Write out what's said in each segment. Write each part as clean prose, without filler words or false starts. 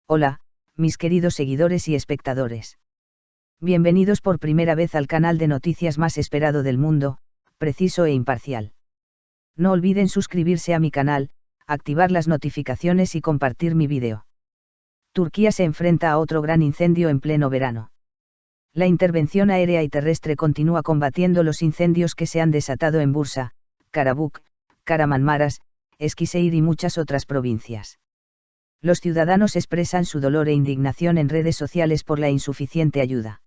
Hola, mis queridos seguidores y espectadores. Bienvenidos por primera vez al canal de noticias más esperado del mundo, preciso e imparcial. No olviden suscribirse a mi canal, activar las notificaciones y compartir mi vídeo. Turquía se enfrenta a otro gran incendio en pleno verano. La intervención aérea y terrestre continúa combatiendo los incendios que se han desatado en Bursa, Karabük, Kahramanmaraş, Eskişehir y muchas otras provincias. Los ciudadanos expresan su dolor e indignación en redes sociales por la insuficiente ayuda.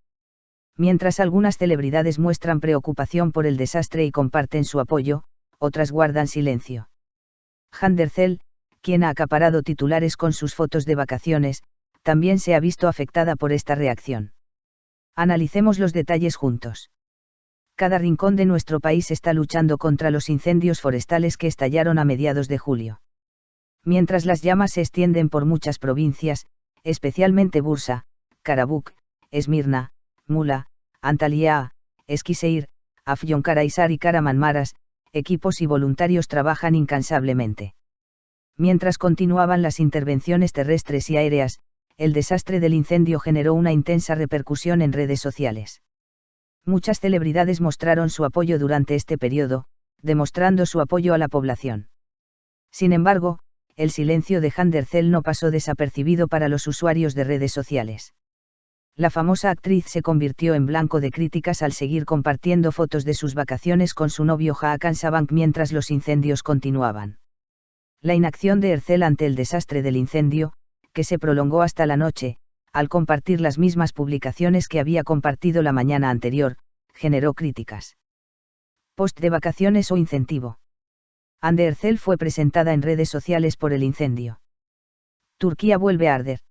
Mientras algunas celebridades muestran preocupación por el desastre y comparten su apoyo, otras guardan silencio. Hande Erçel, quien ha acaparado titulares con sus fotos de vacaciones, también se ha visto afectada por esta reacción. Analicemos los detalles juntos. Cada rincón de nuestro país está luchando contra los incendios forestales que estallaron a mediados de julio. Mientras las llamas se extienden por muchas provincias, especialmente Bursa, Karabük, Esmirna, Muğla, Antalya, Eskişehir, Afyonkarahisar y Kahramanmaraş, equipos y voluntarios trabajan incansablemente. Mientras continuaban las intervenciones terrestres y aéreas, el desastre del incendio generó una intensa repercusión en redes sociales. Muchas celebridades mostraron su apoyo durante este periodo, demostrando su apoyo a la población. Sin embargo, el silencio de Hande Erçel no pasó desapercibido para los usuarios de redes sociales. La famosa actriz se convirtió en blanco de críticas al seguir compartiendo fotos de sus vacaciones con su novio Hakan Sabank mientras los incendios continuaban. La inacción de Erçel ante el desastre del incendio, que se prolongó hasta la noche, al compartir las mismas publicaciones que había compartido la mañana anterior, generó críticas. Post de vacaciones o incentivo. Hande Erçel fue presentada en redes sociales por el incendio. Turquía vuelve a arder.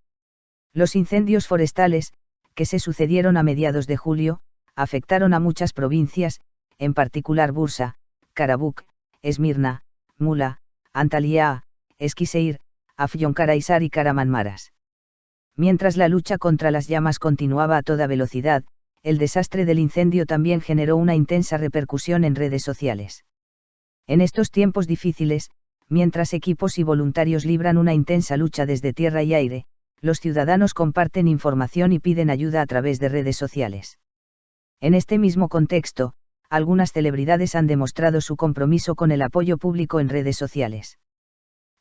Los incendios forestales, que se sucedieron a mediados de julio, afectaron a muchas provincias, en particular Bursa, Karabük, Esmirna, Muğla, Antalya, Eskişehir, Afyonkarahisar y Kahramanmaraş. Mientras la lucha contra las llamas continuaba a toda velocidad, el desastre del incendio también generó una intensa repercusión en redes sociales. En estos tiempos difíciles, mientras equipos y voluntarios libran una intensa lucha desde tierra y aire, los ciudadanos comparten información y piden ayuda a través de redes sociales. En este mismo contexto, algunas celebridades han demostrado su compromiso con el apoyo público en redes sociales.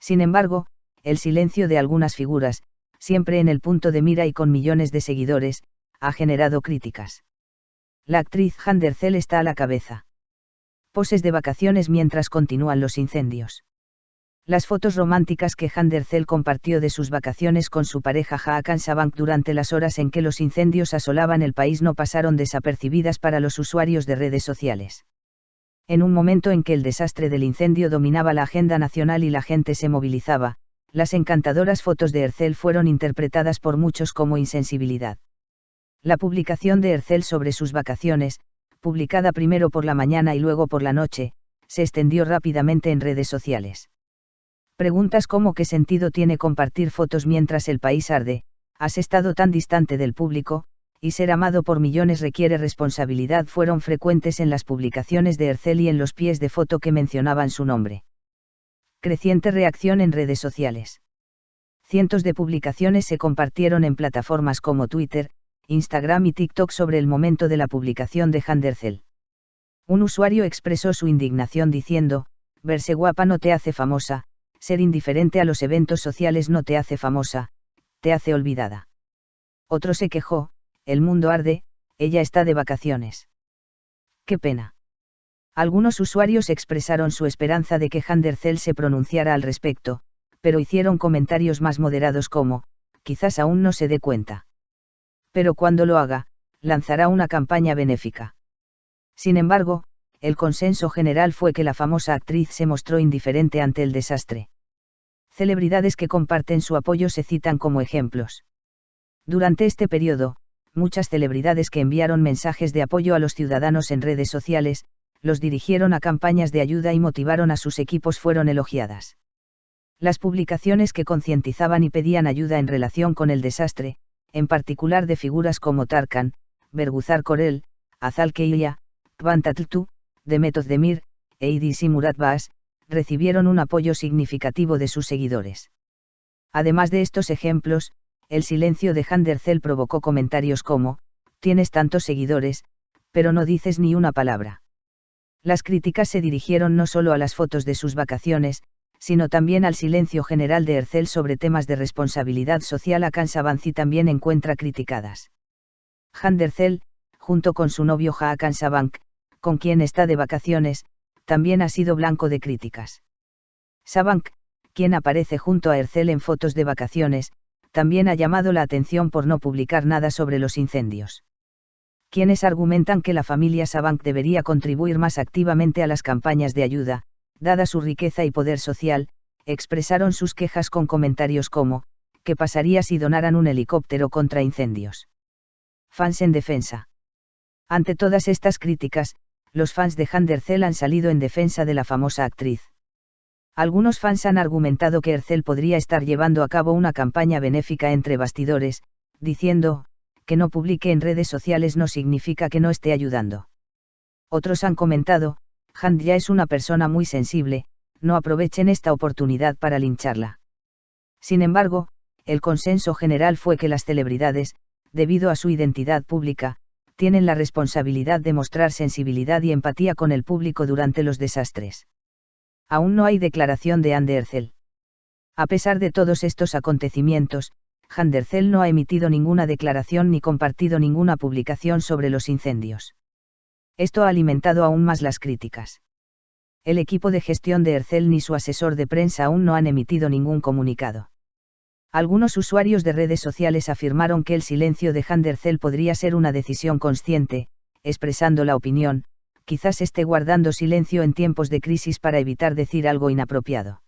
Sin embargo, el silencio de algunas figuras, siempre en el punto de mira y con millones de seguidores, ha generado críticas. La actriz Hande Erçel está a la cabeza. Poses de vacaciones mientras continúan los incendios. Las fotos románticas que Hande Erçel compartió de sus vacaciones con su pareja Hakan Sabank durante las horas en que los incendios asolaban el país no pasaron desapercibidas para los usuarios de redes sociales. En un momento en que el desastre del incendio dominaba la agenda nacional y la gente se movilizaba, las encantadoras fotos de Erçel fueron interpretadas por muchos como insensibilidad. La publicación de Erçel sobre sus vacaciones, publicada primero por la mañana y luego por la noche, se extendió rápidamente en redes sociales. Preguntas como ¿qué sentido tiene compartir fotos mientras el país arde? ¿Has estado tan distante del público? Y ser amado por millones requiere responsabilidad fueron frecuentes en las publicaciones de Erçel y en los pies de foto que mencionaban su nombre. Creciente reacción en redes sociales. Cientos de publicaciones se compartieron en plataformas como Twitter, Instagram y TikTok sobre el momento de la publicación de Hande Erçel. Un usuario expresó su indignación diciendo, verse guapa no te hace famosa, ser indiferente a los eventos sociales no te hace famosa, te hace olvidada. Otro se quejó, el mundo arde, ella está de vacaciones. ¡Qué pena! Algunos usuarios expresaron su esperanza de que Hande Erçel se pronunciara al respecto, pero hicieron comentarios más moderados como, quizás aún no se dé cuenta. Pero cuando lo haga, lanzará una campaña benéfica. Sin embargo, el consenso general fue que la famosa actriz se mostró indiferente ante el desastre. Celebridades que comparten su apoyo se citan como ejemplos. Durante este periodo, muchas celebridades que enviaron mensajes de apoyo a los ciudadanos en redes sociales, los dirigieron a campañas de ayuda y motivaron a sus equipos fueron elogiadas. Las publicaciones que concientizaban y pedían ayuda en relación con el desastre, en particular de figuras como Tarkan, Bergüzar Korel, Azal Keylia, Kıvanç Tatlıtuğ, Demet Özdemir, e İdris Murat Bas, recibieron un apoyo significativo de sus seguidores. Además de estos ejemplos, el silencio de Handercel provocó comentarios como: tienes tantos seguidores, pero no dices ni una palabra. Las críticas se dirigieron no solo a las fotos de sus vacaciones, sino también al silencio general de Ercel sobre temas de responsabilidad social. Hakan Sabancı también encuentra criticadas. Handercel, junto con su novio Hakan Sabancı, con quien está de vacaciones, también ha sido blanco de críticas. Sabancı, quien aparece junto a Ercel en fotos de vacaciones, también ha llamado la atención por no publicar nada sobre los incendios. Quienes argumentan que la familia Sabancı debería contribuir más activamente a las campañas de ayuda, dada su riqueza y poder social, expresaron sus quejas con comentarios como: ¿qué pasaría si donaran un helicóptero contra incendios? Fans en defensa. Ante todas estas críticas, los fans de Handercel han salido en defensa de la famosa actriz. Algunos fans han argumentado que Ercel podría estar llevando a cabo una campaña benéfica entre bastidores, diciendo: que no publique en redes sociales no significa que no esté ayudando. Otros han comentado: Hand ya es una persona muy sensible, no aprovechen esta oportunidad para lincharla. Sin embargo, el consenso general fue que las celebridades, debido a su identidad pública, tienen la responsabilidad de mostrar sensibilidad y empatía con el público durante los desastres. Aún no hay declaración de Handercel. A pesar de todos estos acontecimientos, Handercel no ha emitido ninguna declaración ni compartido ninguna publicación sobre los incendios. Esto ha alimentado aún más las críticas. El equipo de gestión de Ercel ni su asesor de prensa aún no han emitido ningún comunicado. Algunos usuarios de redes sociales afirmaron que el silencio de Handercel podría ser una decisión consciente, expresando la opinión: quizás esté guardando silencio en tiempos de crisis para evitar decir algo inapropiado.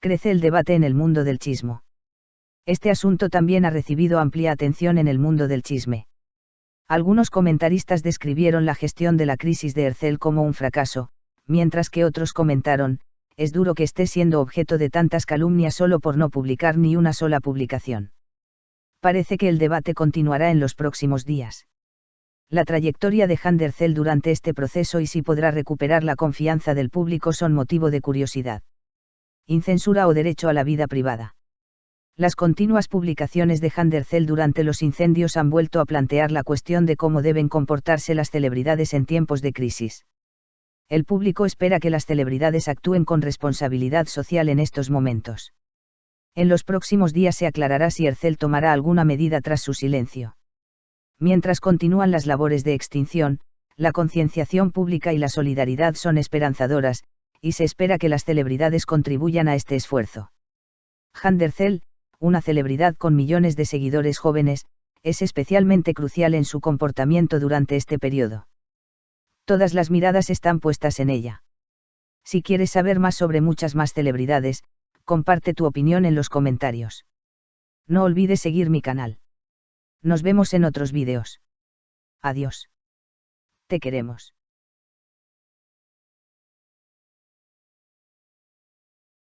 Crece el debate en el mundo del chismo. Este asunto también ha recibido amplia atención en el mundo del chisme. Algunos comentaristas describieron la gestión de la crisis de Ercel como un fracaso, mientras que otros comentaron: es duro que esté siendo objeto de tantas calumnias solo por no publicar ni una sola publicación. Parece que el debate continuará en los próximos días. La trayectoria de Handercel durante este proceso y si podrá recuperar la confianza del público son motivo de curiosidad. Incensura o derecho a la vida privada. Las continuas publicaciones de Handercel durante los incendios han vuelto a plantear la cuestión de cómo deben comportarse las celebridades en tiempos de crisis. El público espera que las celebridades actúen con responsabilidad social en estos momentos. En los próximos días se aclarará si Ercel tomará alguna medida tras su silencio. Mientras continúan las labores de extinción, la concienciación pública y la solidaridad son esperanzadoras, y se espera que las celebridades contribuyan a este esfuerzo. Handercel, una celebridad con millones de seguidores jóvenes, es especialmente crucial en su comportamiento durante este periodo. Todas las miradas están puestas en ella. Si quieres saber más sobre muchas más celebridades, comparte tu opinión en los comentarios. No olvides seguir mi canal. Nos vemos en otros vídeos. Adiós. Te queremos.